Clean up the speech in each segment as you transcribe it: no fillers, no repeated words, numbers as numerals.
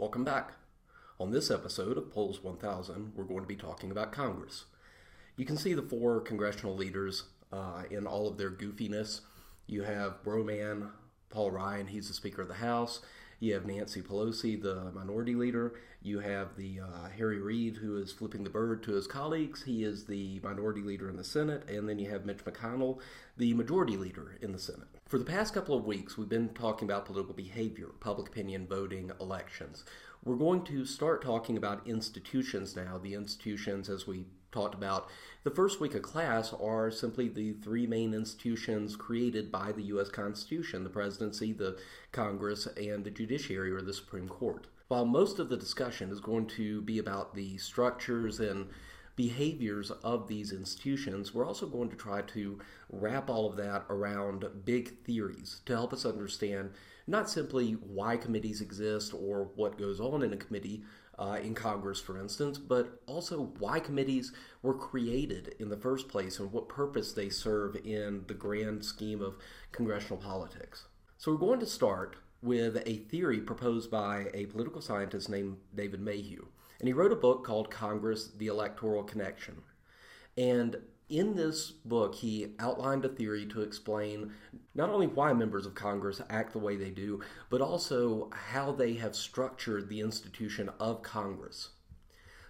Welcome back. On this episode of Polls 1000, we're going to be talking about Congress. You can see the four congressional leaders in all of their goofiness. You have Broman, Paul Ryan, he's the Speaker of the House. You have Nancy Pelosi, the Minority Leader. You have the Harry Reid, who is flipping the bird to his colleagues. He is the Minority Leader in the Senate. And then you have Mitch McConnell, the Majority Leader in the Senate. For the past couple of weeks, we've been talking about political behavior, public opinion, voting, elections. We're going to start talking about institutions now. The institutions, as we talked about the first week of class, are simply the three main institutions created by the U.S. Constitution: the presidency, the Congress, and the judiciary, or the Supreme Court. While most of the discussion is going to be about the structures and behaviors of these institutions, we're also going to try to wrap all of that around big theories to help us understand not simply why committees exist or what goes on in a committee in Congress, for instance, but also why committees were created in the first place and what purpose they serve in the grand scheme of congressional politics. So we're going to start with a theory proposed by a political scientist named David Mayhew. And he wrote a book called Congress, the Electoral Connection. And in this book, he outlined a theory to explain not only why members of Congress act the way they do, but also how they have structured the institution of Congress.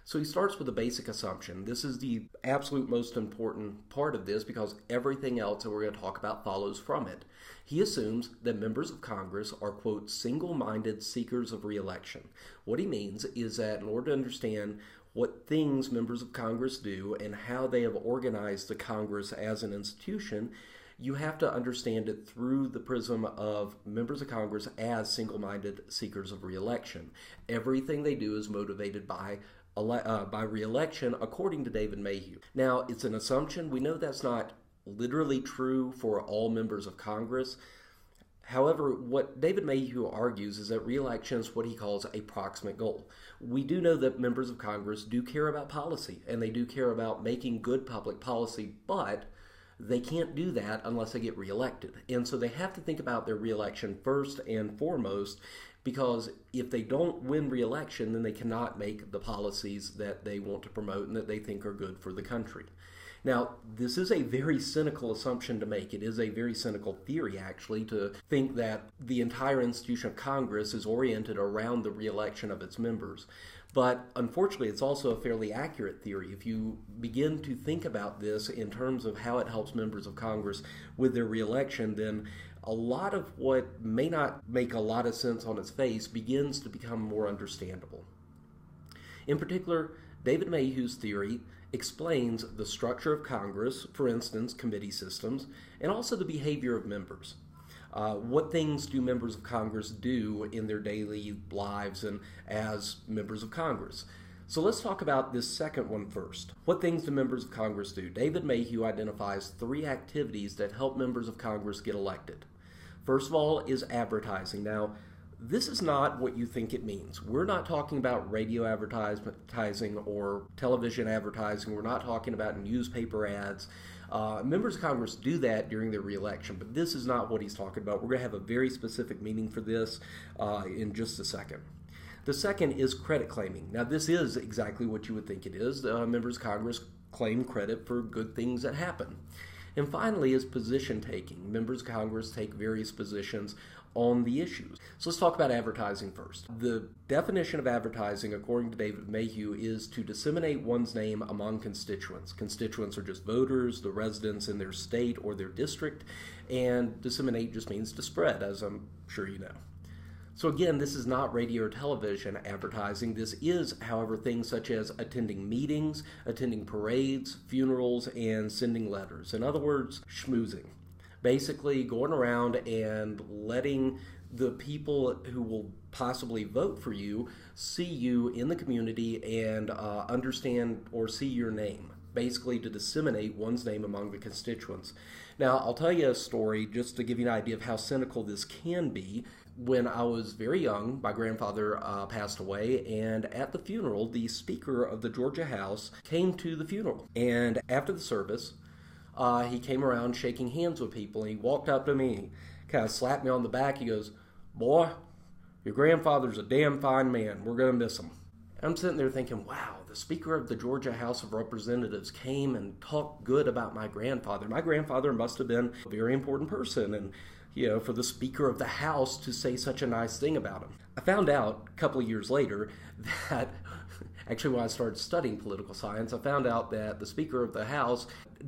So he starts with a basic assumption. This is the absolute most important part of this because everything else that we're going to talk about follows from it. He assumes that members of Congress are, quote, single-minded seekers of re-election. What he means is that in order to understand what things members of Congress do and how they have organized the Congress as an institution, you have to understand it through the prism of members of Congress as single-minded seekers of re-election. Everything they do is motivated by re-election, according to David Mayhew. Now, it's an assumption. We know that's not literally true for all members of Congress. However, what David Mayhew argues is that re-election is what he calls a proximate goal. We do know that members of Congress do care about policy, and they do care about making good public policy, but they can't do that unless they get reelected. And so they have to think about their reelection first and foremost, because if they don't win re-election, then they cannot make the policies that they want to promote and that they think are good for the country. Now, this is a very cynical assumption to make. It is a very cynical theory, actually, to think that the entire institution of Congress is oriented around the re-election of its members. But unfortunately, it's also a fairly accurate theory. If you begin to think about this in terms of how it helps members of Congress with their re-election, then a lot of what may not make a lot of sense on its face begins to become more understandable. In particular, David Mayhew's theory explains the structure of Congress, for instance, committee systems, and also the behavior of members. What things do members of Congress do in their daily lives and as members of Congress? So let's talk about this second one first. What things do members of Congress do? David Mayhew identifies three activities that help members of Congress get elected. First of all is advertising. Now, this is not what you think it means. We're not talking about radio advertising or television advertising. We're not talking about newspaper ads. Members of Congress do that during their re-election, but this is not what he's talking about. We're going to have a very specific meaning for this in just a second. The second is credit claiming. Now, this is exactly what you would think it is. Members of Congress claim credit for good things that happen. And finally is position taking. Members of Congress take various positions on the issues. So let's talk about advertising first. The definition of advertising, according to David Mayhew, is to disseminate one's name among constituents. Constituents are just voters, the residents in their state or their district, and disseminate just means to spread, as I'm sure you know. So again, this is not radio or television advertising. This is, however, things such as attending meetings, attending parades, funerals, and sending letters. In other words, schmoozing. Basically going around and letting the people who will possibly vote for you see you in the community and understand or see your name. Basically to disseminate one's name among the constituents. Now, I'll tell you a story just to give you an idea of how cynical this can be. When I was very young, my grandfather passed away, and at the funeral, the Speaker of the Georgia House came to the funeral. And after the service, he came around shaking hands with people, and he walked up to me, kind of slapped me on the back. He goes, "Boy, Your grandfather's a damn fine man. We're going to miss him. I'm sitting there thinking, wow, the Speaker of the Georgia House of Representatives came and talked good about my grandfather. My grandfather must have been a very important person, and for the Speaker of the House to say such a nice thing about him. I found out a couple of years later that, actually when I started studying political science, I found out that the Speaker of the House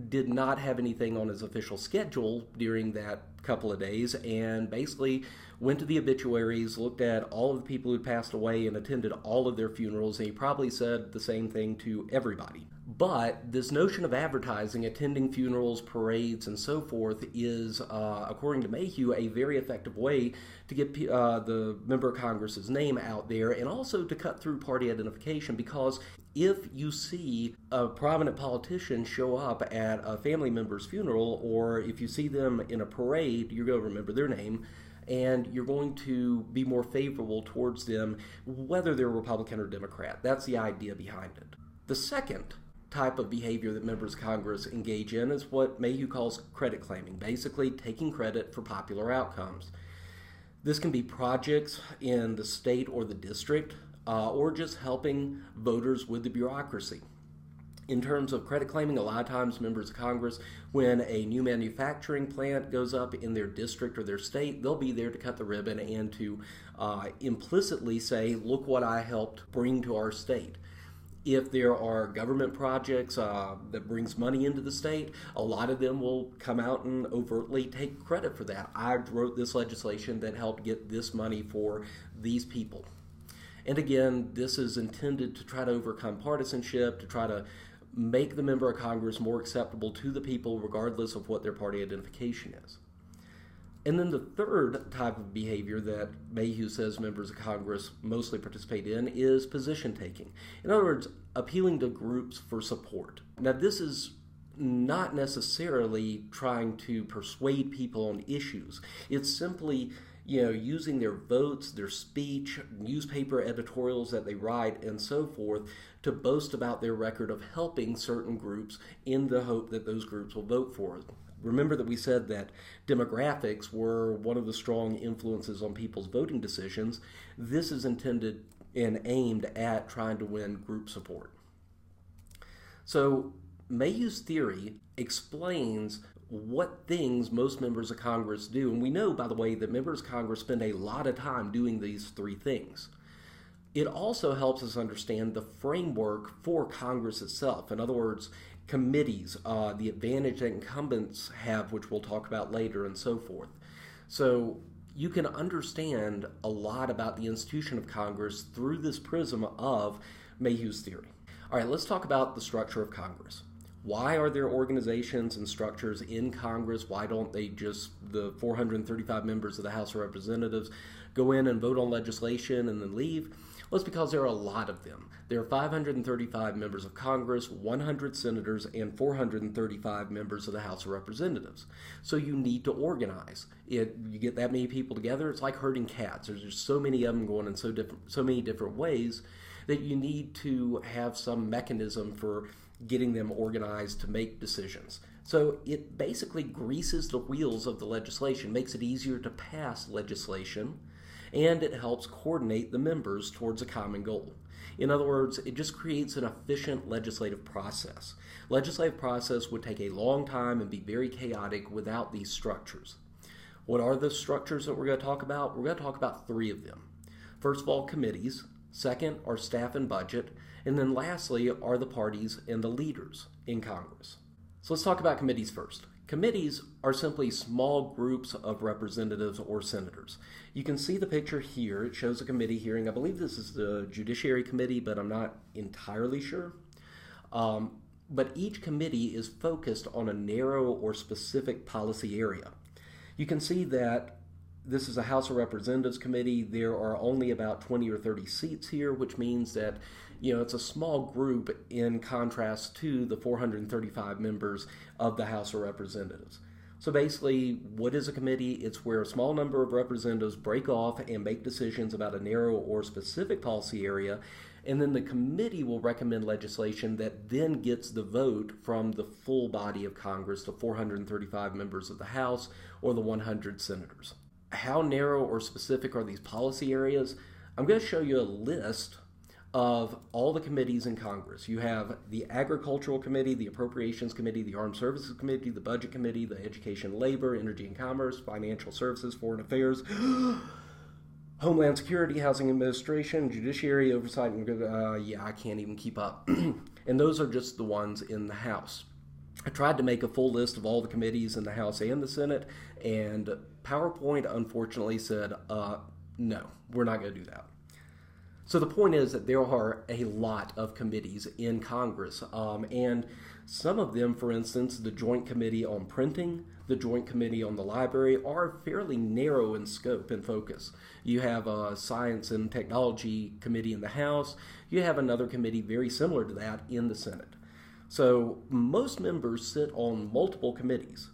did not have anything on his official schedule during that couple of days, and basically went to the obituaries, looked at all of the people who passed away, and attended all of their funerals, and he probably said the same thing to everybody. But this notion of advertising, attending funerals, parades, and so forth is, according to Mayhew, a very effective way to get the member of Congress's name out there, and also to cut through party identification, because if you see a prominent politician show up at a family member's funeral, or if you see them in a parade, you're going to remember their name, and you're going to be more favorable towards them, whether they're Republican or Democrat. That's the idea behind it. The second type of behavior that members of Congress engage in is what Mayhew calls credit claiming, basically taking credit for popular outcomes. This can be projects in the state or the district, or just helping voters with the bureaucracy. In terms of credit claiming, a lot of times members of Congress, when a new manufacturing plant goes up in their district or their state, they'll be there to cut the ribbon and to implicitly say, look what I helped bring to our state. If there are government projects that brings money into the state, a lot of them will come out and overtly take credit for that. I wrote this legislation that helped get this money for these people. And again, this is intended to try to overcome partisanship, to try to make the member of Congress more acceptable to the people regardless of what their party identification is. And then the third type of behavior that Mayhew says members of Congress mostly participate in is position taking. In other words, appealing to groups for support. Now, this is not necessarily trying to persuade people on issues. It's simply using their votes, their speech, newspaper editorials that they write, and so forth to boast about their record of helping certain groups in the hope that those groups will vote for them. Remember that we said that demographics were one of the strong influences on people's voting decisions. This is intended and aimed at trying to win group support. So Mayhew's theory explains what things most members of Congress do. And we know, by the way, that members of Congress spend a lot of time doing these three things. It also helps us understand the framework for Congress itself. In other words, committees, the advantage that incumbents have, which we'll talk about later, and so forth. So you can understand a lot about the institution of Congress through this prism of Mayhew's theory. All right, let's talk about the structure of Congress. Why are there organizations and structures in Congress? Why don't they just, the 435 members of the House of Representatives, go in and vote on legislation and then leave? Well, it's because there are a lot of them. There are 535 members of Congress, 100 senators, and 435 members of the House of Representatives. So you need to organize. You get that many people together, it's like herding cats. There's just so many of them going in so many different ways that you need to have some mechanism for getting them organized to make decisions. So it basically greases the wheels of the legislation, makes it easier to pass legislation, and it helps coordinate the members towards a common goal. In other words, it just creates an efficient legislative process. Legislative process would take a long time and be very chaotic without these structures. What are the structures that we're going to talk about? We're going to talk about three of them. First of all, committees. Second are staff and budget. And then lastly are the parties and the leaders in Congress. So let's talk about committees first. Committees are simply small groups of representatives or senators. You can see the picture here. It shows a committee hearing. I believe this is the Judiciary Committee, but I'm not entirely sure. But each committee is focused on a narrow or specific policy area. You can see that this is a House of Representatives committee. There are only about 20 or 30 seats here, which means that it's a small group in contrast to the 435 members of the House of Representatives. So basically, what is a committee? It's where a small number of representatives break off and make decisions about a narrow or specific policy area, and then the committee will recommend legislation that then gets the vote from the full body of Congress, the 435 members of the House or the 100 senators. how narrow or specific are these policy areas? I'm going to show you a list of all the committees in Congress. You have the Agricultural Committee, the Appropriations Committee, the Armed Services Committee, the Budget Committee, the Education, Labor, Energy and Commerce, Financial Services, Foreign Affairs, Homeland Security, Housing Administration, Judiciary, Oversight, and I can't even keep up. And those are just the ones in the House. I tried to make a full list of all the committees in the House and the Senate, and PowerPoint unfortunately said, no, we're not going to do that. So the point is that there are a lot of committees in Congress, and some of them, for instance, the Joint Committee on Printing, the Joint Committee on the Library, are fairly narrow in scope and focus. You have a Science and Technology Committee in the House. You have another committee very similar to that in the Senate. So most members sit on multiple committees.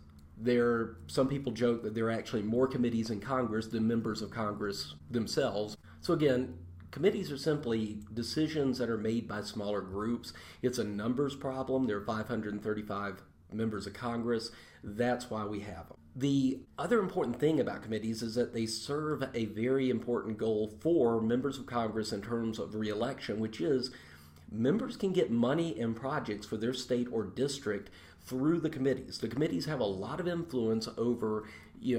Some people joke that there are actually more committees in Congress than members of Congress themselves. So again, committees are simply decisions that are made by smaller groups. It's a numbers problem. There are 535 members of Congress. That's why we have them. The other important thing about committees is that they serve a very important goal for members of Congress in terms of re-election, which is members can get money and projects for their state or district through the committees. The committees have a lot of influence over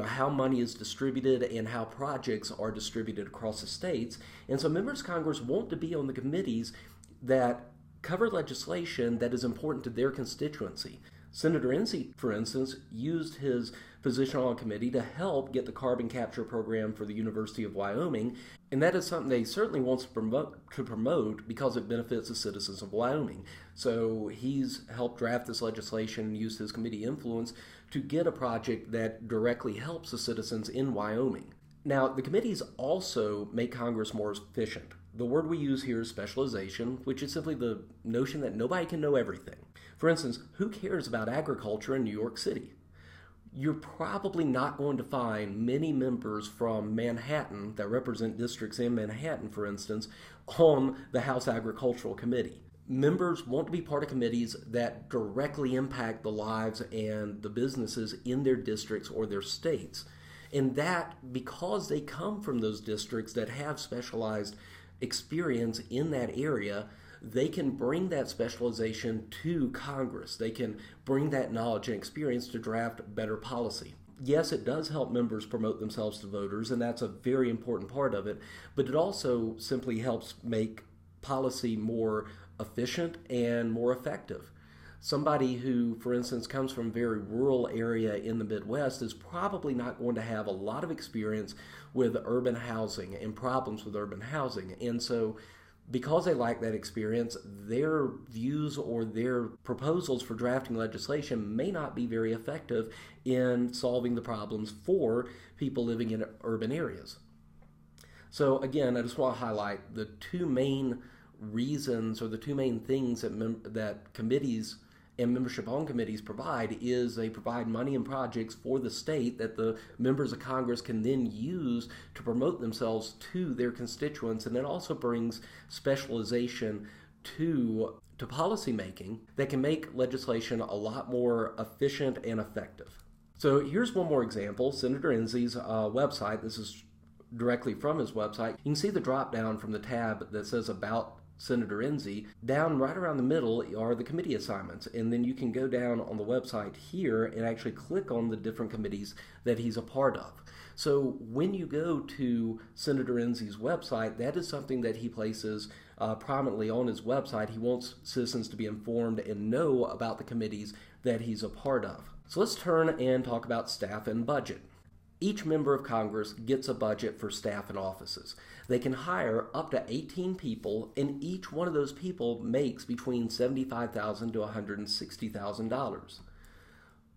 how money is distributed and how projects are distributed across the states. And so members of Congress want to be on the committees that cover legislation that is important to their constituency. Senator Enzi, for instance, used his position on a committee to help get the carbon capture program for the University of Wyoming, and that is something they certainly wants to promote because it benefits the citizens of Wyoming. So he's helped draft this legislation and used his committee influence to get a project that directly helps the citizens in Wyoming. Now, the committees also make Congress more efficient. The word we use here is specialization, which is simply the notion that nobody can know everything. For instance, who cares about agriculture in New York City? You're probably not going to find many members from Manhattan that represent districts in Manhattan, for instance, on the House Agricultural Committee. Members want to be part of committees that directly impact the lives and the businesses in their districts or their states. And that, because they come from those districts that have specialized experience in that area, they can bring that specialization to Congress. They can bring that knowledge and experience to draft better policy. Yes, it does help members promote themselves to voters, and that's a very important part of it, but it also simply helps make policy more efficient and more effective. Somebody who, for instance, comes from a very rural area in the Midwest is probably not going to have a lot of experience with urban housing and problems with urban housing. And so because they lack that experience, their views or their proposals for drafting legislation may not be very effective in solving the problems for people living in urban areas. So again, I just want to highlight the two main reasons or the two main things that committees and membership on committees provide is they provide money and projects for the state that the members of Congress can then use to promote themselves to their constituents, and it also brings specialization to policy making that can make legislation a lot more efficient and effective. So here's one more example. Senator Enzi's website, this is directly from his website. You can see the drop down from the tab that says About Senator Enzi. Down right around the middle are the committee assignments, and then you can go down on the website here and actually click on the different committees that he's a part of. So when you go to Senator Enzi's website, that is something that he places prominently on his website. He wants citizens to be informed and know about the committees that he's a part of. So let's turn and talk about staff and budget. Each member of Congress gets a budget for staff and offices. They can hire up to 18 people, and each one of those people makes between $75,000 to $160,000.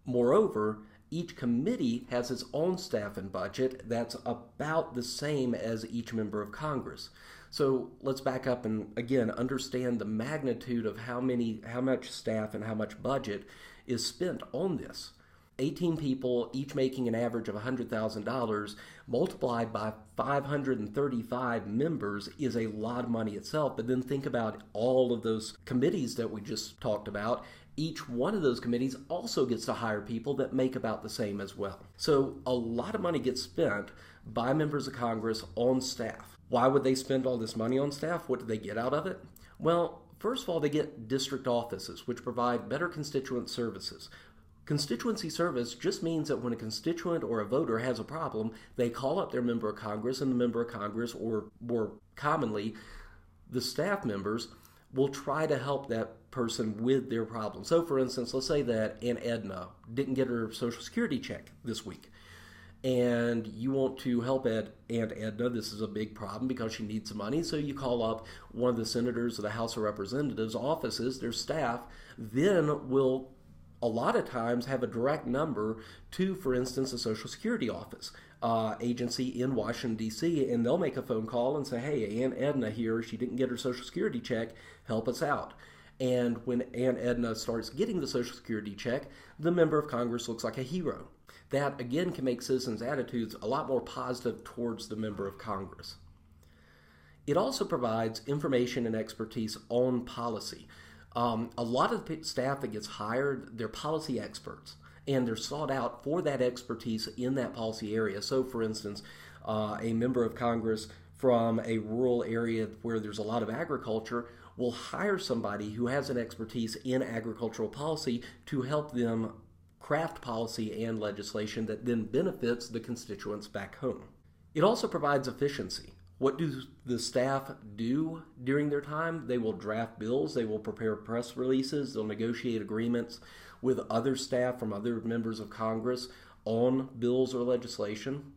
Moreover, each committee has its own staff and budget that's about the same as each member of Congress. So let's back up and again understand the magnitude of how much staff and how much budget is spent on this. 18 people, each making an average of $100,000, multiplied by 535 members is a lot of money itself. But then think about all of those committees that we just talked about. Each one of those committees also gets to hire people that make about the same as well. So a lot of money gets spent by members of Congress on staff. Why would they spend all this money on staff? What do they get out of it? Well, first of all, they get district offices, which provide better constituent services. Constituency service just means that when a constituent or a voter has a problem, they call up their member of Congress, and the member of Congress, or more commonly, the staff members, will try to help that person with their problem. So, for instance, let's say that Aunt Edna didn't get her Social Security check this week, and you want to help Aunt Edna. This is a big problem because she needs some money, so you call up one of the senators of the House of Representatives' offices, their staff, then will a lot of times have a direct number to, for instance, the Social Security office agency in Washington, D.C., and they'll make a phone call and say, hey, Aunt Edna here, she didn't get her Social Security check, help us out. And when Aunt Edna starts getting the Social Security check, the member of Congress looks like a hero. That, again, can make citizens' attitudes a lot more positive towards the member of Congress. It also provides information and expertise on policy. A lot of the staff that gets hired, they're policy experts, and they're sought out for that expertise in that policy area. So, for instance, a member of Congress from a rural area where there's a lot of agriculture will hire somebody who has an expertise in agricultural policy to help them craft policy and legislation that then benefits the constituents back home. It also provides efficiency. What do the staff do during their time? They will draft bills, they will prepare press releases, they'll negotiate agreements with other staff from other members of Congress on bills or legislation.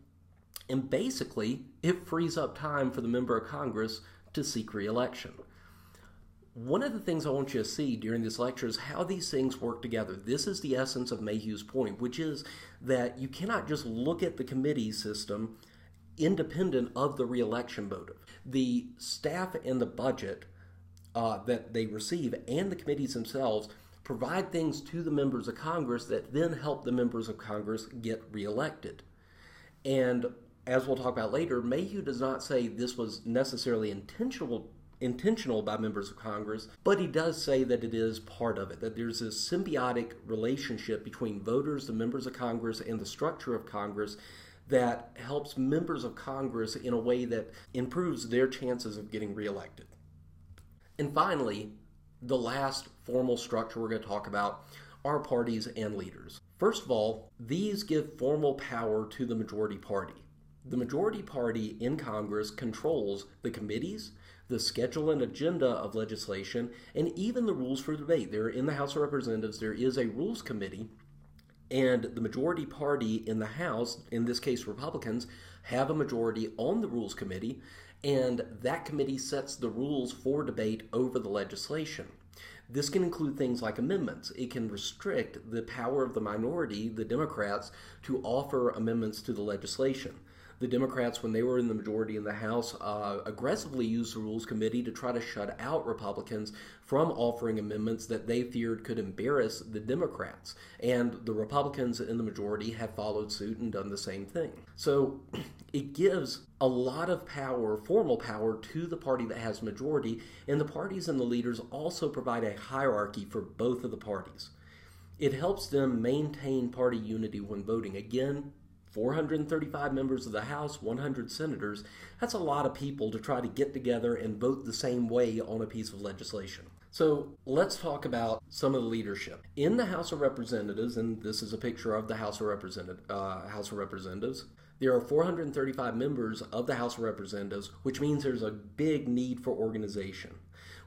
And basically, it frees up time for the member of Congress to seek re-election. One of the things I want you to see during this lecture is how these things work together. This is the essence of Mayhew's point, which is that you cannot just look at the committee system independent of the re-election motive. The staff and the budget that they receive and the committees themselves provide things to the members of Congress that then help the members of Congress get re-elected. And as we'll talk about later, Mayhew does not say this was necessarily intentional by members of Congress, but he does say that it is part of it, that there's this symbiotic relationship between voters, the members of Congress, and the structure of Congress that helps members of Congress in a way that improves their chances of getting reelected. And finally, the last formal structure we're going to talk about are parties and leaders. First of all, these give formal power to the majority party. The majority party in Congress controls the committees, the schedule and agenda of legislation, and even the rules for debate. There in the House of Representatives, there is a rules committee, and the majority party in the House, in this case Republicans, have a majority on the Rules Committee, and that committee sets the rules for debate over the legislation. This can include things like amendments. It can restrict the power of the minority, the Democrats, to offer amendments to the legislation. The Democrats, when they were in the majority in the House, aggressively used the Rules Committee to try to shut out Republicans from offering amendments that they feared could embarrass the Democrats. And the Republicans in the majority have followed suit and done the same thing. So it gives a lot of power, formal power, to the party that has majority, and the parties and the leaders also provide a hierarchy for both of the parties. It helps them maintain party unity when voting. Again, 435 members of the House, 100 senators, that's a lot of people to try to get together and vote the same way on a piece of legislation. So let's talk about some of the leadership. In the House of Representatives, and this is a picture of the House of Representatives, there are 435 members of the House of Representatives, which means there's a big need for organization,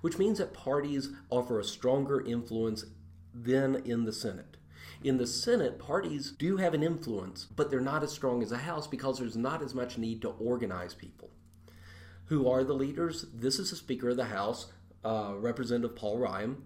which means that parties offer a stronger influence than in the Senate. In the Senate, parties do have an influence, but they're not as strong as the House because there's not as much need to organize people. Who are the leaders? This is the Speaker of the House, Representative Paul Ryan,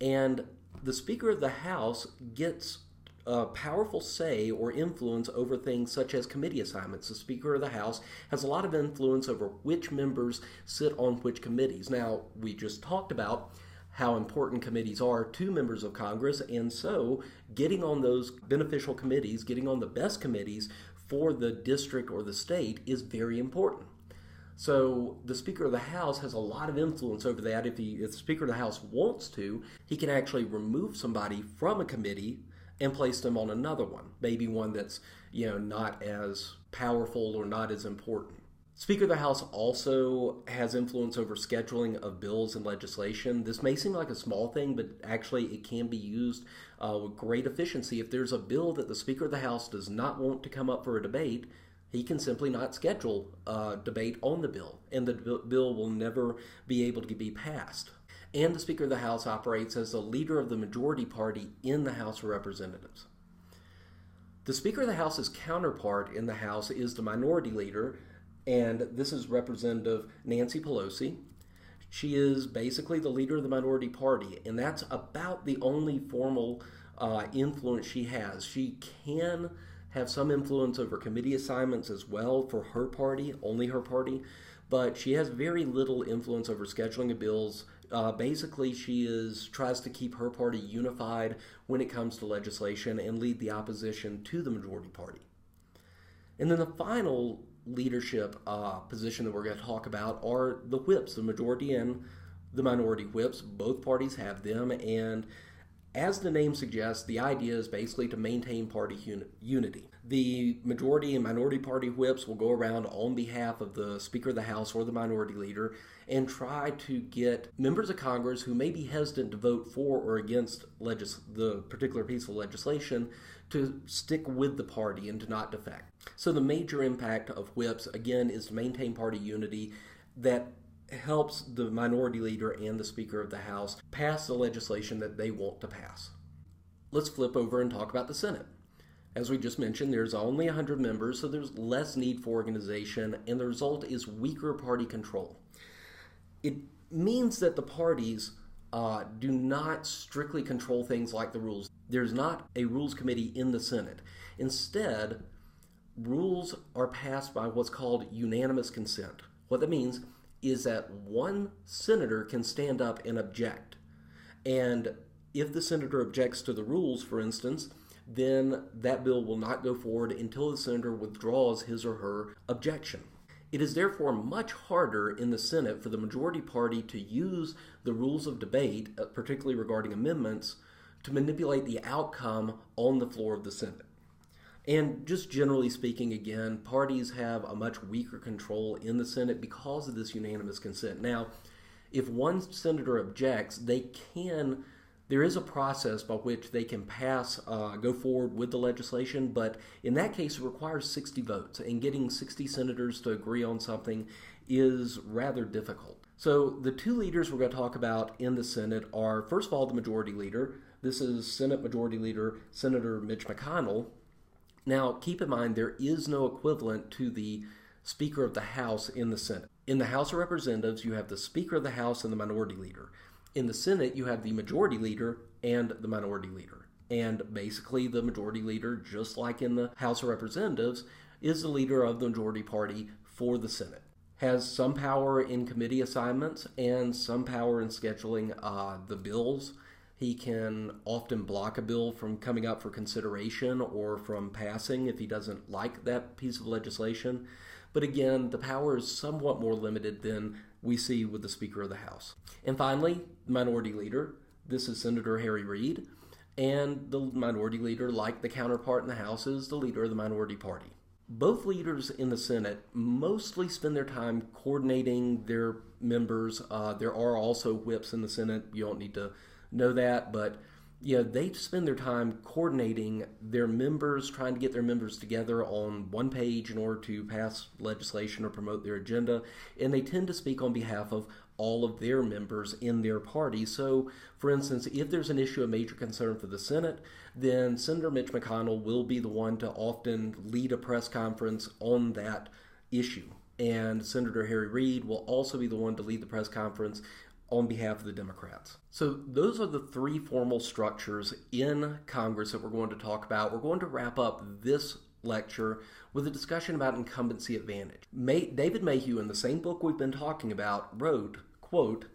and the Speaker of the House gets a powerful say or influence over things such as committee assignments. The Speaker of the House has a lot of influence over which members sit on which committees. Now, we just talked about how important committees are to members of Congress, and so getting on those beneficial committees, getting on the best committees for the district or the state is very important. So the Speaker of the House has a lot of influence over that. If the Speaker of the House wants to, he can actually remove somebody from a committee and place them on another one, maybe one that's not as powerful or not as important. Speaker of the House also has influence over scheduling of bills and legislation. This may seem like a small thing, but actually it can be used with great efficiency. If there's a bill that the Speaker of the House does not want to come up for a debate, he can simply not schedule a debate on the bill, and the bill will never be able to be passed. And the Speaker of the House operates as the leader of the majority party in the House of Representatives. The Speaker of the House's counterpart in the House is the minority leader, and this is Representative Nancy Pelosi. She is basically the leader of the minority party, and that's about the only formal influence she has. She can have some influence over committee assignments as well for her party, only her party, but she has very little influence over scheduling of bills. Basically, she tries to keep her party unified when it comes to legislation and lead the opposition to the majority party. And then the final leadership position that we're going to talk about are the whips, the majority and the minority whips. Both parties have them, and as the name suggests, the idea is basically to maintain party unity. The majority and minority party whips will go around on behalf of the Speaker of the House or the minority leader and try to get members of Congress who may be hesitant to vote for or against the particular piece of legislation to stick with the party and to not defect. So the major impact of whips, again, is to maintain party unity that helps the minority leader and the Speaker of the House pass the legislation that they want to pass. Let's flip over and talk about the Senate. As we just mentioned, there's only 100 members, so there's less need for organization, and the result is weaker party control. It means that the parties do not strictly control things like the rules. There's not a rules committee in the Senate. Instead, rules are passed by what's called unanimous consent. What that means is that one senator can stand up and object. And if the senator objects to the rules, for instance, then that bill will not go forward until the senator withdraws his or her objection. It is therefore much harder in the Senate for the majority party to use the rules of debate, particularly regarding amendments, to manipulate the outcome on the floor of the Senate. And just generally speaking, again, parties have a much weaker control in the Senate because of this unanimous consent. Now, if one senator objects, there is a process by which they can go forward with the legislation, but in that case, it requires 60 votes, and getting 60 senators to agree on something is rather difficult. So the two leaders we're going to talk about in the Senate are, first of all, the majority leader. This is Senate Majority Leader Senator Mitch McConnell. Now, keep in mind, there is no equivalent to the Speaker of the House in the Senate. In the House of Representatives, you have the Speaker of the House and the Minority Leader. In the Senate, you have the Majority Leader and the Minority Leader. And basically, the Majority Leader, just like in the House of Representatives, is the leader of the majority party for the Senate. Has some power in committee assignments and some power in scheduling the bills. He can often block a bill from coming up for consideration or from passing if he doesn't like that piece of legislation. But again, the power is somewhat more limited than we see with the Speaker of the House. And finally, the Minority Leader. This is Senator Harry Reid. And the Minority Leader, like the counterpart in the House, is the leader of the minority party. Both leaders in the Senate mostly spend their time coordinating their members. There are also whips in the Senate. You don't need to know that, but they spend their time coordinating their members, trying to get their members together on one page in order to pass legislation or promote their agenda, and they tend to speak on behalf of all of their members in their party. So, for instance, if there's an issue of major concern for the Senate, then Senator Mitch McConnell will be the one to often lead a press conference on that issue, and Senator Harry Reid will also be the one to lead the press conference on behalf of the Democrats. So those are the three formal structures in Congress that we're going to talk about. We're going to wrap up this lecture with a discussion about incumbency advantage. David Mayhew, in the same book we've been talking about, wrote, quote,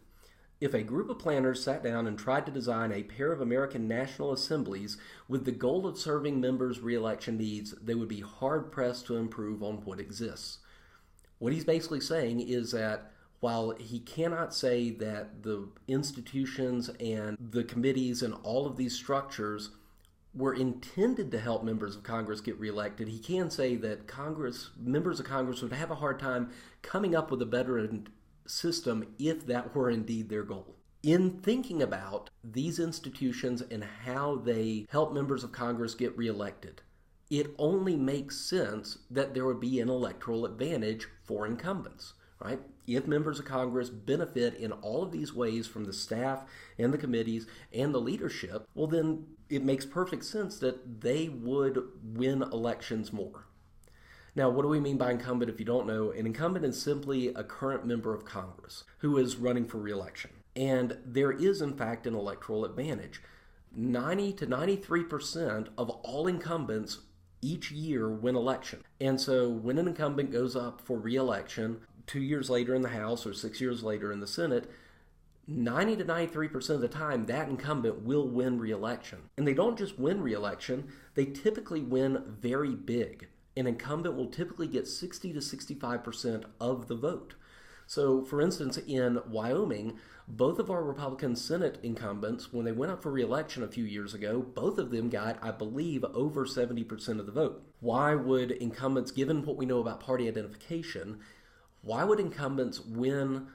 If a group of planners sat down and tried to design a pair of American National Assemblies with the goal of serving members' re-election needs, they would be hard-pressed to improve on what exists. What he's basically saying is that while he cannot say that the institutions and the committees and all of these structures were intended to help members of Congress get reelected, he can say that members of Congress would have a hard time coming up with a better system if that were indeed their goal. In thinking about these institutions and how they help members of Congress get reelected, it only makes sense that there would be an electoral advantage for incumbents, right? If members of Congress benefit in all of these ways from the staff and the committees and the leadership, well then it makes perfect sense that they would win elections more. Now, what do we mean by incumbent if you don't know? An incumbent is simply a current member of Congress who is running for re-election. And there is, in fact, an electoral advantage. 90 to 93% of all incumbents each year win election. And so when an incumbent goes up for re-election 2 years later in the House or 6 years later in the Senate, 90 to 93% of the time, that incumbent will win re-election. And they don't just win re-election, they typically win very big. An incumbent will typically get 60 to 65% of the vote. So, for instance, in Wyoming, both of our Republican Senate incumbents, when they went up for re-election a few years ago, both of them got, I believe, over 70% of the vote. Why would incumbents, given what we know about party identification, why would incumbents win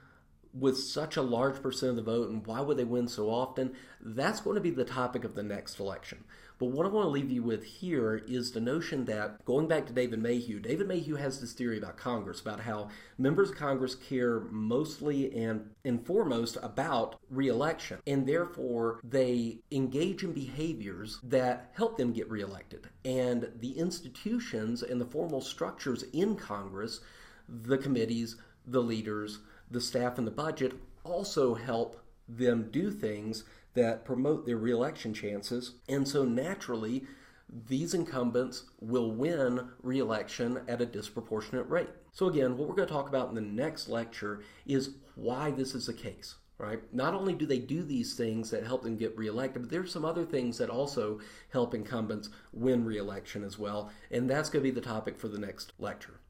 with such a large percent of the vote, and why would they win so often? That's going to be the topic of the next election. But what I want to leave you with here is the notion that, going back to David Mayhew has this theory about Congress, about how members of Congress care mostly and foremost about re-election, and therefore they engage in behaviors that help them get re-elected. And the institutions and the formal structures in Congress, the committees, the leaders, the staff, and the budget also help them do things that promote their re-election chances. And so naturally, these incumbents will win re-election at a disproportionate rate. So again, what we're going to talk about in the next lecture is why this is the case, right? Not only do they do these things that help them get re-elected, but there's some other things that also help incumbents win re-election as well. And that's going to be the topic for the next lecture.